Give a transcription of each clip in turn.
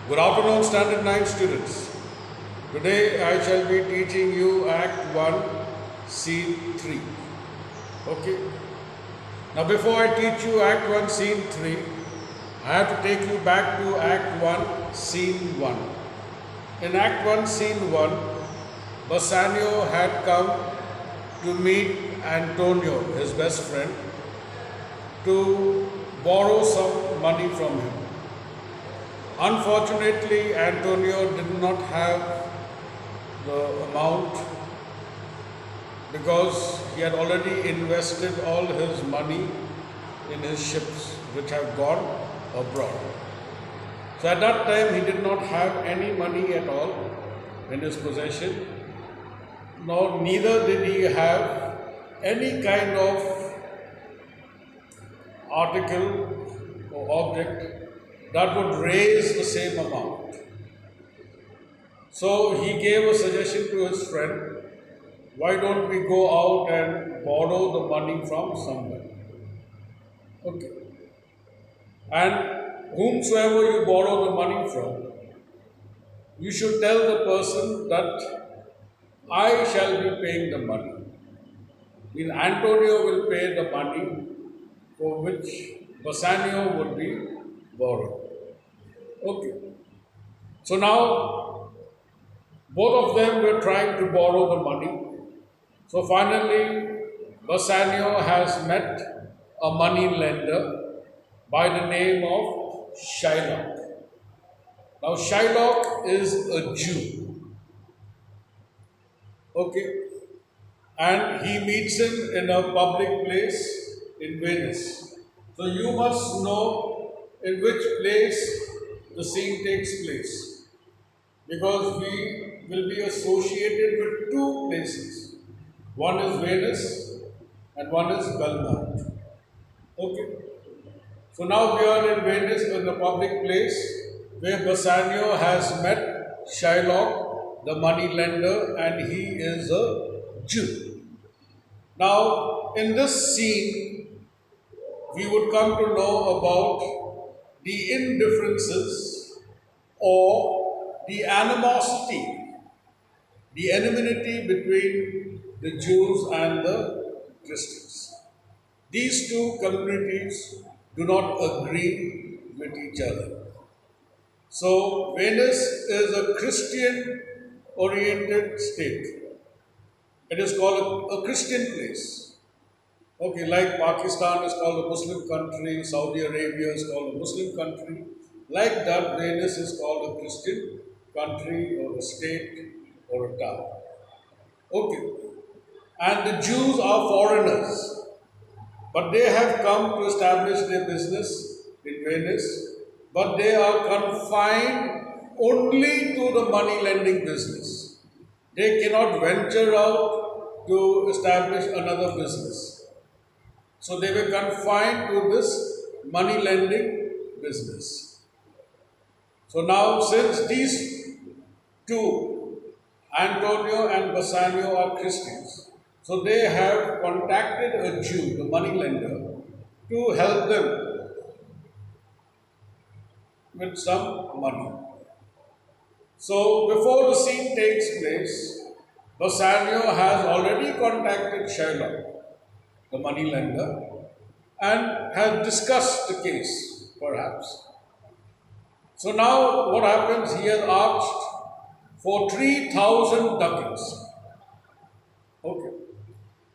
Good afternoon, Standard 9 students. Today I shall be teaching you Act 1, Scene 3. Okay. Now, before I teach you Act 1, Scene 3, I have to take you back to Act 1, Scene 1. In Act 1, Scene 1, Bassanio had come to meet Antonio, his best friend, to borrow some money from him. Unfortunately, Antonio did not have the amount because he had already invested all his money in his ships, which have gone abroad. So at that time, he did not have any money at all in his possession, nor neither did he have any kind of article or object that would raise the same amount. So he gave a suggestion to his friend, why don't we go out and borrow the money from someone? Okay. And whomsoever you borrow the money from, you should tell the person that I shall be paying the money. Mean Antonio will pay the money for which Bassanio would be borrowed. Okay. So now both of them were trying to borrow the money. So finally, Bassanio has met a money lender by the name of Shylock. Now, Shylock is a Jew. Okay. And he meets him in a public place in Venice. So you must know in which place the scene takes place, because we will be associated with two places. One is Venice and one is Belmont. Okay. So now we are in Venice in a public place where Bassanio has met Shylock, the money lender, and he is a Jew. Now, in this scene, we would come to know about the indifferences or the animosity, the enmity between the Jews and the Christians. These two communities do not agree with each other. So, Venice is a Christian oriented state. It is called a Christian place. Okay, like Pakistan is called a Muslim country, Saudi Arabia is called a Muslim country. Like that, Venice is called a Christian country or a state or a town. Okay. And the Jews are foreigners, but they have come to establish their business in Venice, but they are confined only to the money lending business. They cannot venture out to establish another business. So they were confined to this money lending business. So now, since these two, Antonio and Bassanio, are Christians, so they have contacted a Jew, the money lender, to help them with some money. So before the scene takes place, Bassanio has already contacted Shylock, the money lender, and has discussed the case, perhaps. So now what happens? He has asked for 3,000 ducats. Okay.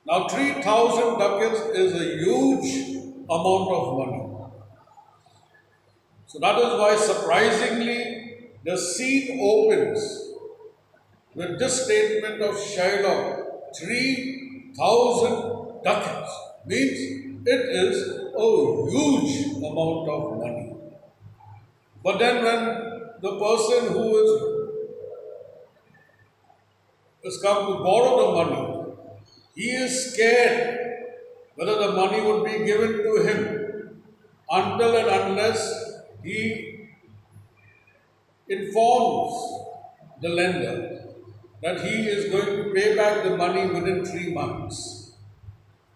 Now 3,000 ducats is a huge amount of money. So that is why, surprisingly, the scene opens with this statement of Shylock: 3,000 ducats means it is a huge amount of money. But then when the person who has come to borrow the money, he is scared whether the money would be given to him until and unless he informs the lender that he is going to pay back the money within 3 months.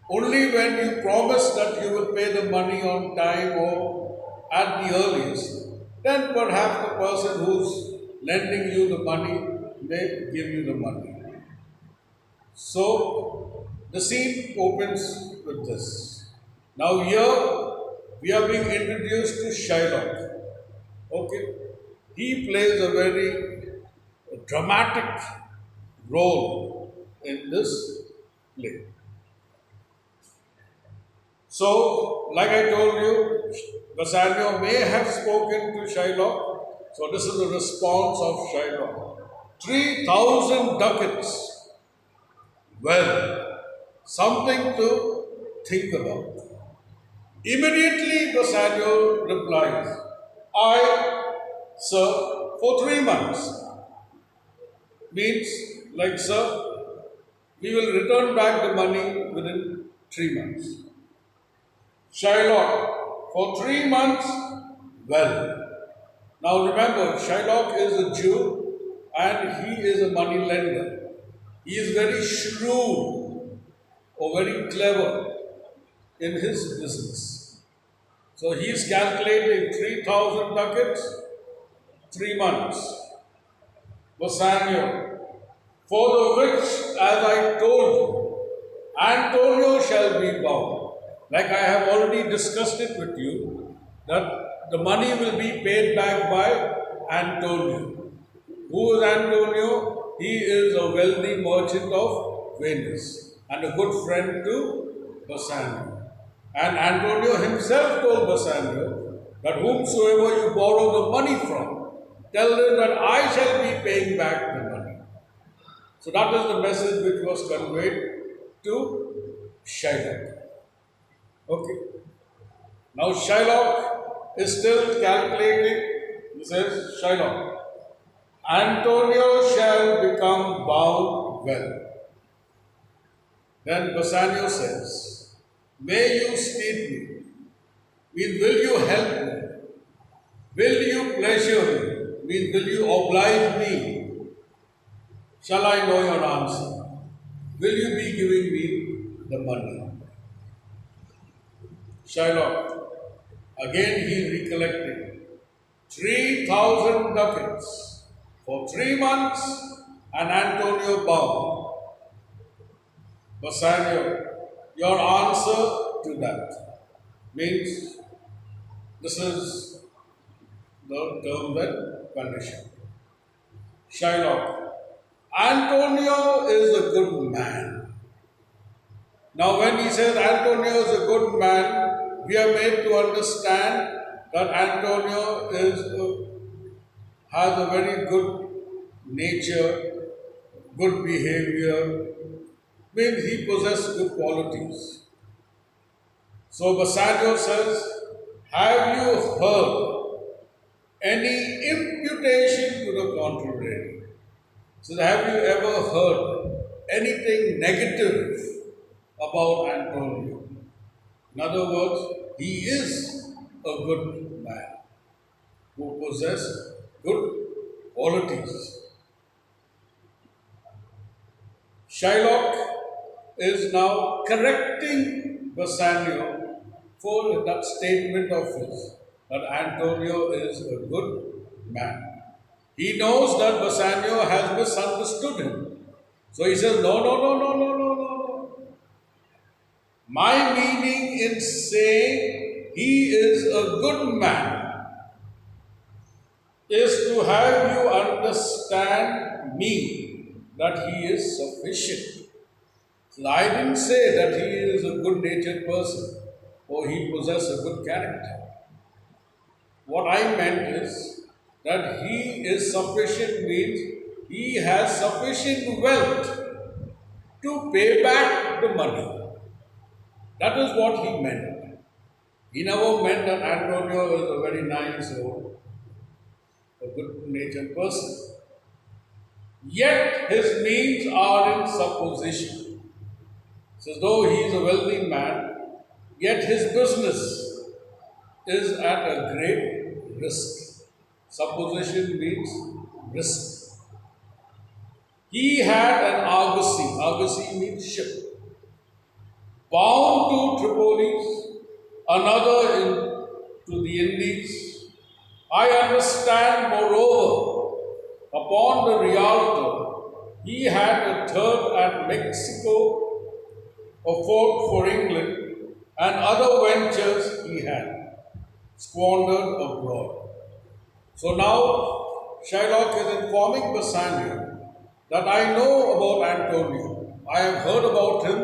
Only when you promise that you will pay the money on time or at the earliest, then perhaps the person who's lending you the money may give you the money. So the scene opens with this. Now here we are being introduced to Shylock. Okay, he plays a very dramatic role in this play. So, like I told you, Bassanio may have spoken to Shylock. So this is the response of Shylock. 3,000 ducats. Well, something to think about. Immediately Bassanio replies, I, sir, for 3 months. Means, like, sir, we will return back the money within 3 months. Shylock, for 3 months, well. Now remember, Shylock is a Jew and he is a money lender. He is very shrewd or very clever in his business. So he is calculating 3,000 ducats, 3 months. Bassanio, for the which, as I told you, Antonio shall be bound. Like I have already discussed it with you, that the money will be paid back by Antonio. Who is Antonio? He is a wealthy merchant of Venice and a good friend to Bassanio. And Antonio himself told Bassanio that whomsoever you borrow the money from, tell them that I shall be paying back the money. So that is the message which was conveyed to Shylock. Okay. Now Shylock is still calculating. He says, Shylock, Antonio shall become bound well. Then Bassanio says, may you speed me. Means, will you help me? Will you pleasure me? Means, will you oblige me? Shall I know your answer? Will you be giving me the money? Shylock, again he recollected, 3,000 ducats for 3 months and Antonio bound. Bassanio, your answer to that means this is the term and condition. Shylock, Antonio is a good man. Now when he says Antonio is a good man, we are made to understand that Antonio has a very good nature, good behavior, means he possesses good qualities. So Bassanio says, have you heard any imputation to the contrary? So have you ever heard anything negative about Antonio? In other words, he is a good man who possesses good qualities. Shylock is now correcting Bassanio for that statement of his, that Antonio is a good man. He knows that Bassanio has misunderstood him. So he says, no. My meaning in saying he is a good man is to have you understand me that he is sufficient. So I didn't say that he is a good-natured person or he possesses a good character. What I meant is that he is sufficient means he has sufficient wealth to pay back the money. That is what he meant. He never meant that Antonio is a very nice or a good-natured person. Yet his means are in supposition. So though he is a wealthy man, yet his business is at a great risk. Supposition means risk. He had an argosy. Argosy means ship. Bound to Tripolis, another to the Indies, I understand, moreover, upon the Rialto, he had a third at Mexico, a fourth for England, and other ventures he had squandered abroad. So now Shylock is informing Bassanio that I know about Antonio. I have heard about him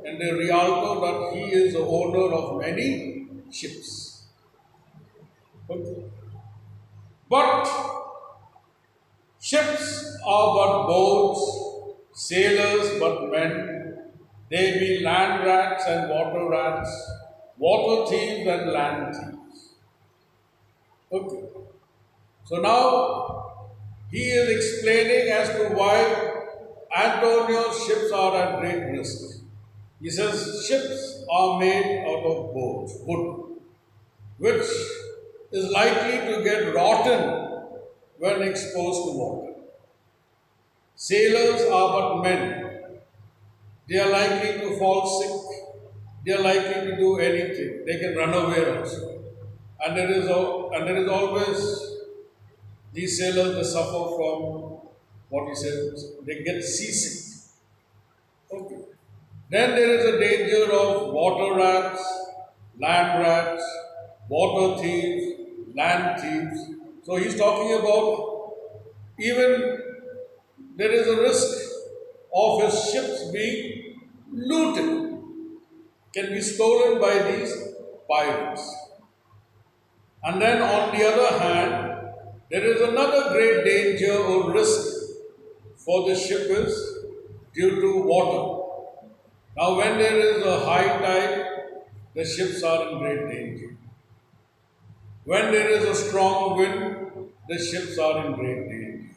in the Rialto that he is the owner of many ships. Okay. But ships are but boats, sailors but men. They be land rats and water rats, water thieves and land thieves. Okay. So now he is explaining as to why Antonio's ships are at great risk. He says ships are made out of boards, wood, which is likely to get rotten when exposed to water. Sailors are but men. They are likely to fall sick. They are likely to do anything. They can run away also. And there is always these sailors they suffer from what he says, they get seasick. Okay. Then there is a danger of water rats, water thieves, land thieves. So he's talking about even there is a risk of his ships being looted, can be stolen by these pirates. And then on the other hand, there is another great danger or risk for the ship is due to water. Now, when there is a high tide, the ships are in great danger. When there is a strong wind, the ships are in great danger.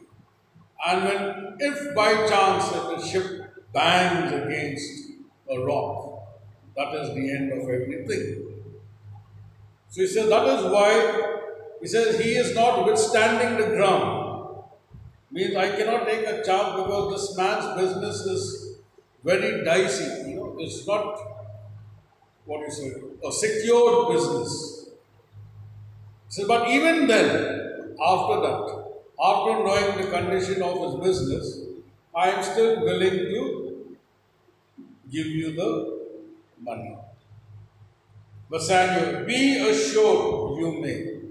And when, if by chance if the ship bangs against a rock, that is the end of everything. So he says that is why he says he is not withstanding the ground. Means I cannot take a chance because this man's business is very dicey. It's not what you say a secured business. So, but even then, after that, after knowing the condition of his business, I am still willing to give you the money. Bassanio, be assured you may.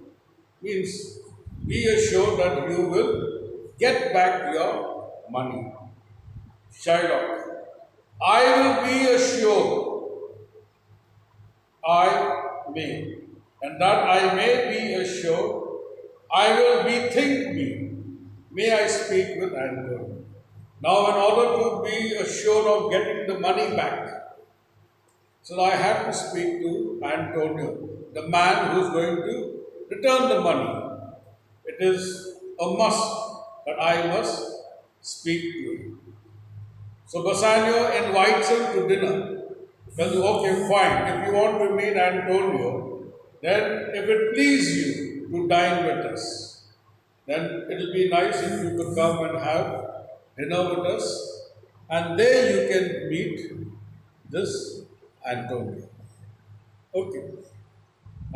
Means, be assured that you will get back your money. Shylock, I will be assured, I may. And that I may be assured, I will bethink me. May I speak with Antonio. Now, in order to be assured of getting the money back, so I have to speak to Antonio, the man who is going to return the money. It is a must that I must speak to him. So Bassanio invites him to dinner. Tells him, okay, fine. If you want to meet Antonio, then if it please you to dine with us, then it will be nice if you could come and have dinner with us, and there you can meet this Antonio. Okay.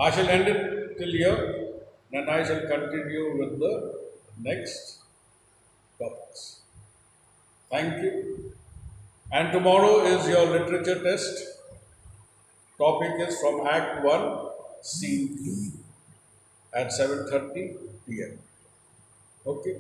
I shall end it till here, then I shall continue with the next topics. Thank you. And tomorrow is your literature test. Topic is from Act 1, Scene 2 at 7:30 p.m. Okay.